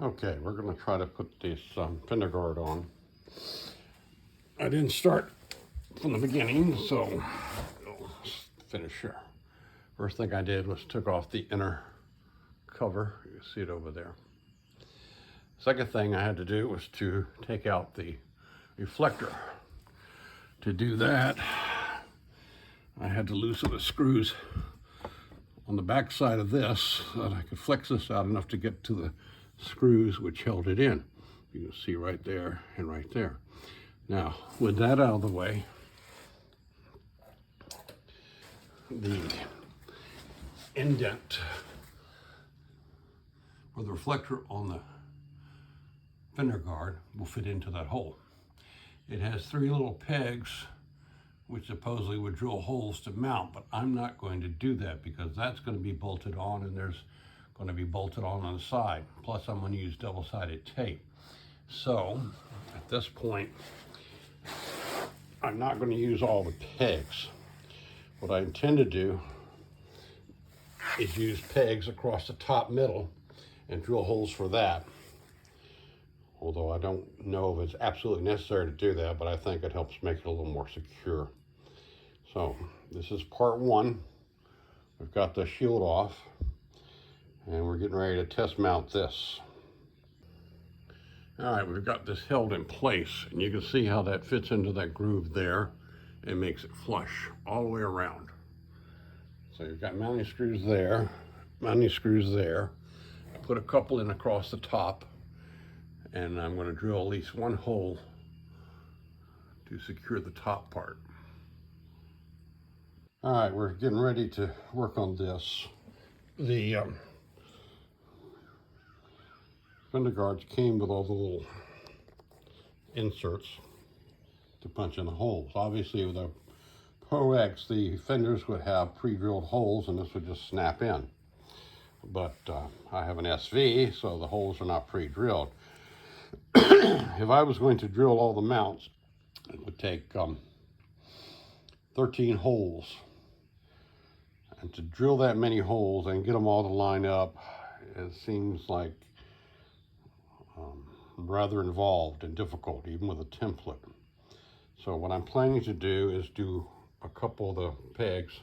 Okay, we're going to try to put this fender guard on. I didn't start from the beginning, so let's finish here. First thing I did was took off the inner cover. You can see it over there. Second thing I had to do was to take out the reflector. To do that, I had to loosen the screws on the back side of this so that I could flex this out enough to get to the screws which held it in. You can see right there and right there. Now, with that out of the way, the indent or the reflector on the fender guard will fit into that hole. It has 3 little pegs which supposedly would drill holes to mount, but I'm not going to do that because that's going to be bolted on and there's going to be bolted on the side. Plus I'm going to use double-sided tape. So at this point, I'm not going to use all the pegs. What I intend to do is use pegs across the top middle and drill holes for that. Although I don't know if it's absolutely necessary to do that, but I think it helps make it a little more secure. So this is part 1. We've got the shield off and we're getting ready to test mount this. All right, we've got this held in place and you can see how that fits into that groove there and makes it flush all the way around. So you've got mounting screws there, mounting screws there. I put a couple in across the top, and I'm going to drill at least 1 hole to secure the top part. All right, we're getting ready to work on this. The fender guards came with all the little inserts to punch in the holes. Obviously with a Pro X, the fenders would have pre-drilled holes and this would just snap in. But I have an SV, so the holes are not pre-drilled. If I was going to drill all the mounts, it would take 13 holes. And to drill that many holes and get them all to line up, it seems like rather involved and difficult, even with a template. So what I'm planning to do is do a couple of the pegs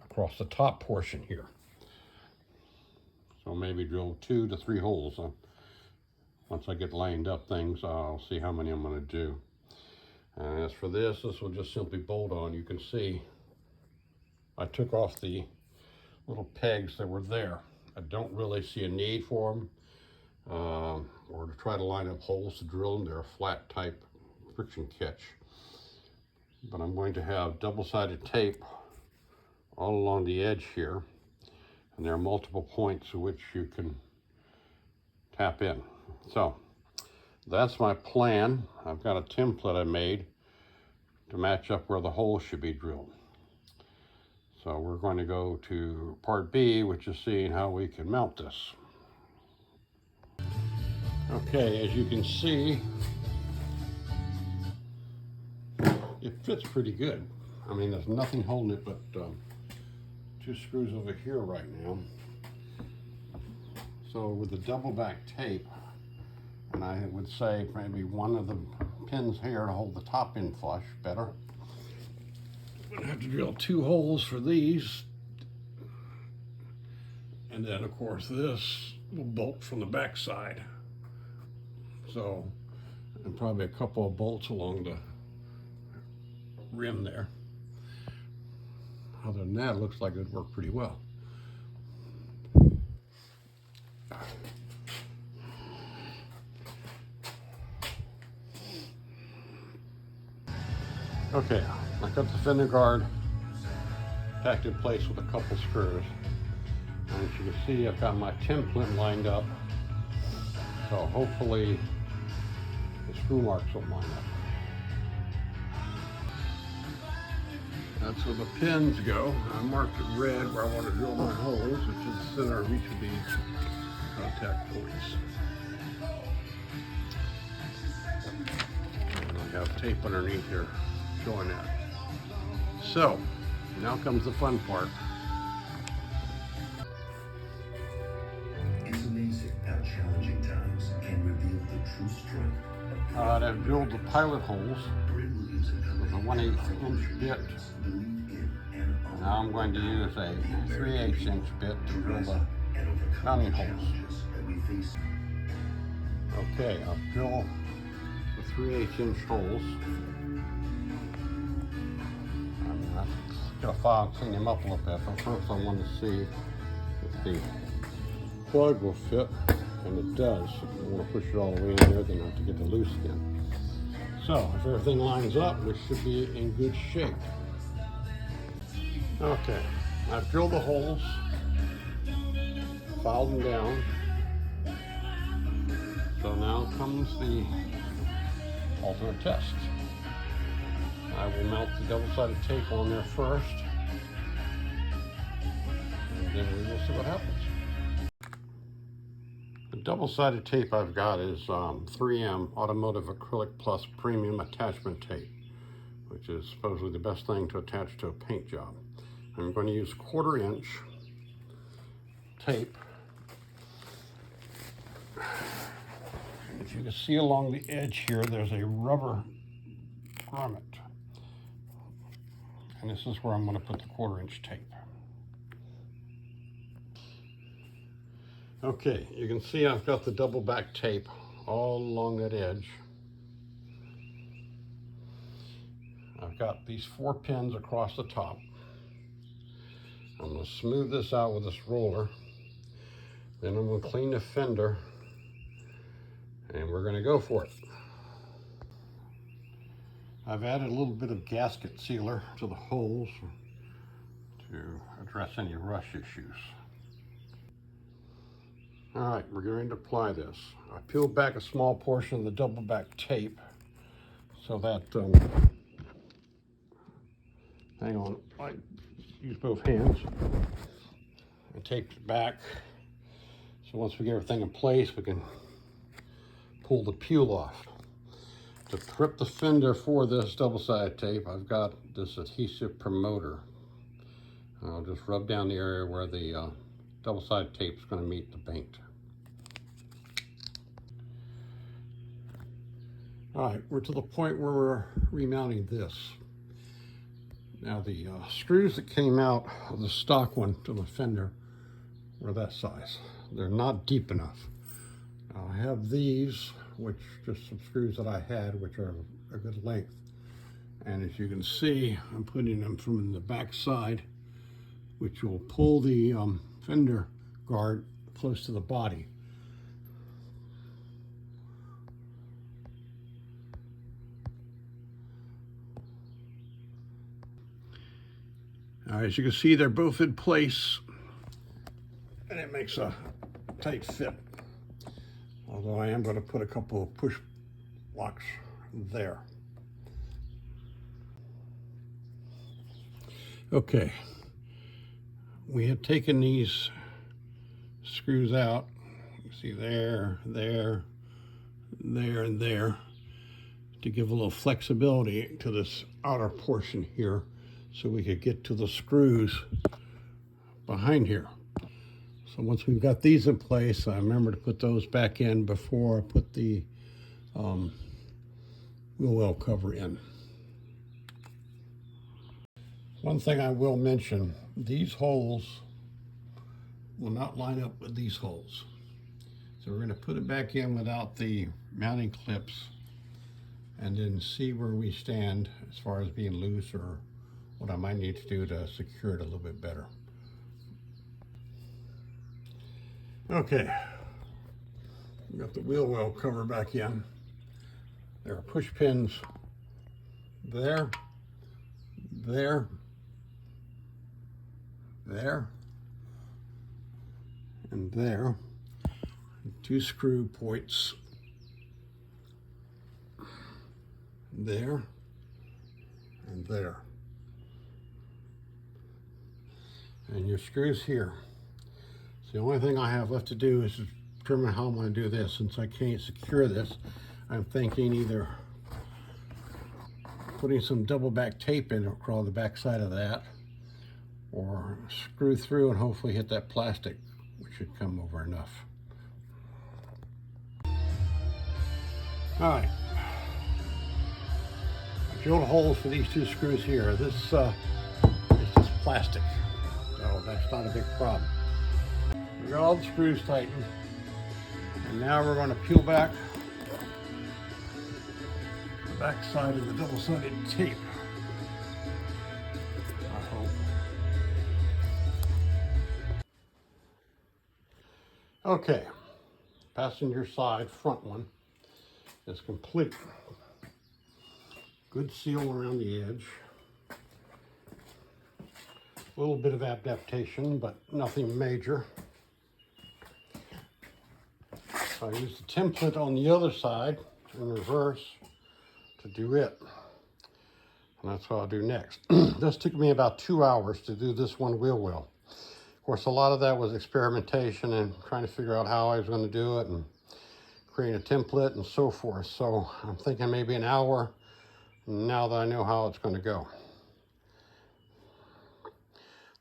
across the top portion here. So maybe drill 2 to 3 holes. Once I get lined up things, I'll see how many I'm going to do. And as for this will just simply bolt on. You can see I took off the little pegs that were there. I don't really see a need for them or to try to line up holes to drill them. They're a flat type friction catch. But I'm going to have double-sided tape all along the edge here. And there are multiple points at which you can tap in. So that's my plan. I've got a template I made to match up where the holes should be drilled. So we're going to go to part B, which is seeing how we can mount this. Okay, as you can see, it fits pretty good. I mean, there's nothing holding it but 2 screws over here right now. So with the double back tape, and I would say maybe one of the pins here to hold the top in flush better. I'm gonna have to drill 2 holes for these. And then of course this will bolt from the back side. So, and probably a couple of bolts along the rim there. Other than that, it looks like it would work pretty well. Okay, I got the fender guard packed in place with a couple screws. And as you can see, I've got my template lined up. So hopefully the screw marks will line up. That's where the pins go. I marked it red where I want to drill my holes, which is the center of each of these contact points. And I have tape underneath here showing that. So, now comes the fun part. Alright, I've drilled the pilot holes with a 1/8 inch bit. Now I'm going to use a 3/8 inch bit to drill the mounting holes. Okay, I'll drill the 3/8 inch holes. I'm going to file and clean them up a little bit, but first I want to see if the plug will fit, and it does. I want to push it all the way in there, then I have to get the loose again. So if everything lines up, we should be in good shape. Okay, I've drilled the holes, filed them down. So now comes the ultimate test. I will mount the double-sided tape on there first, and then we will see what happens. The double-sided tape I've got is 3M Automotive Acrylic Plus Premium Attachment Tape, which is supposedly the best thing to attach to a paint job. I'm going to use 1/4 inch tape. As you can see along the edge here, there's a rubber grommet. And this is where I'm going to put the 1/4 inch tape. Okay, you can see I've got the double back tape all along that edge. I've got these 4 pins across the top. I'm going to smooth this out with this roller. Then I'm going to clean the fender, and we're going to go for it. I've added a little bit of gasket sealer to the holes to address any rust issues. All right, we're going to apply this. I peeled back a small portion of the double back tape so that, hang on, I use both hands. I taped it back. So once we get everything in place, we can pull the peel off. To prep the fender for this double-sided tape, I've got this adhesive promoter. I'll just rub down the area where the double-sided tape is going to meet the paint. All right, we're to the point where we're remounting this. Now the screws that came out of the stock one to the fender were that size. They're not deep enough. I have these, which just some screws that I had, which are a good length. And as you can see, I'm putting them from the back side, which will pull the fender guard close to the body. Now, as you can see, they're both in place, and it makes a tight fit. Although I am going to put a couple of push locks there. Okay, we had taken these screws out. You can see there, there, there, and there, to give a little flexibility to this outer portion here, so we could get to the screws behind here. So once we've got these in place, I remember to put those back in before I put the wheel well cover in. One thing I will mention, these holes will not line up with these holes. So we're going to put it back in without the mounting clips, and then see where we stand as far as being loose or what I might need to do to secure it a little bit better. Okay, got the wheel well cover back in. There are push pins there, there, there, and there. And 2 screw points there and there. And your screws here. So the only thing I have left to do is determine how I'm going to do this. Since I can't secure this, I'm thinking either putting some double back tape in across the back side of that, or screw through and hopefully hit that plastic, which should come over enough. All right. I drilled holes for these two screws here. This is just plastic, so that's not a big problem. We got all the screws tightened, and now we're going to peel back the back side of the double-sided tape. I hope. Okay, passenger side front one is complete. Good seal around the edge. A little bit of adaptation, but nothing major. So I used the template on the other side in reverse to do it. And that's what I'll do next. This took me about 2 hours to do this one wheel well. Of course, a lot of that was experimentation and trying to figure out how I was going to do it and create a template and so forth. So I'm thinking maybe an hour now that I know how it's going to go.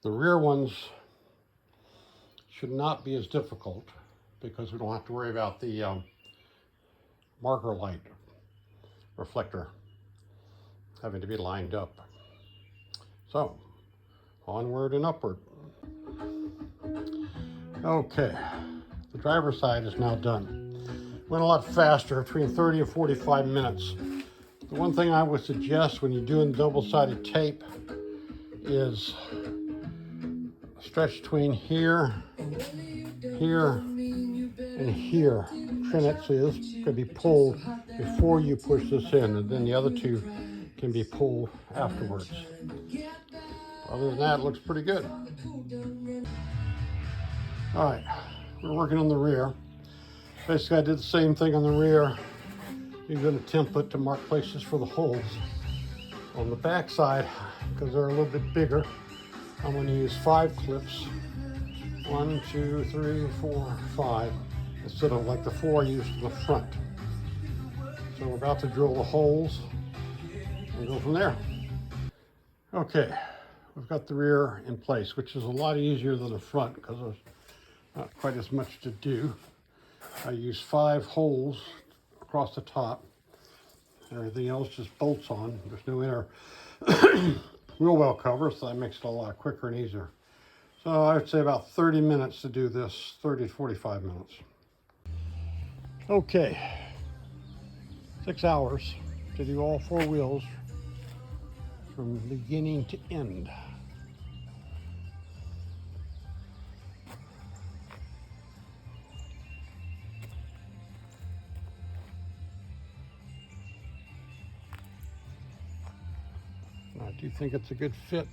The rear ones should not be as difficult because we don't have to worry about the marker light reflector having to be lined up. So, onward and upward. Okay, the driver's side is now done. Went a lot faster, between 30 and 45 minutes. The one thing I would suggest when you're doing double-sided tape is stretch between here, here, and here. Trim it so this can be pulled before you push this in, and then the other two can be pulled afterwards. Other than that, it looks pretty good. All right, we're working on the rear. Basically, I did the same thing on the rear, using a template to mark places for the holes. On the back side, because they're a little bit bigger, I'm going to use 5 clips. 1, 2, 3, 4, 5, instead of like the 4 I used in the front. So we're about to drill the holes and go from there. Okay, we've got the rear in place, which is a lot easier than the front because there's not quite as much to do. I use 5 holes across the top. Everything else just bolts on. There's no inner wheel well cover, so that makes it a lot quicker and easier. So I would say about 30 minutes to do this, 30 to 45 minutes. Okay, 6 hours to do all 4 wheels from beginning to end. I do think it's a good fit.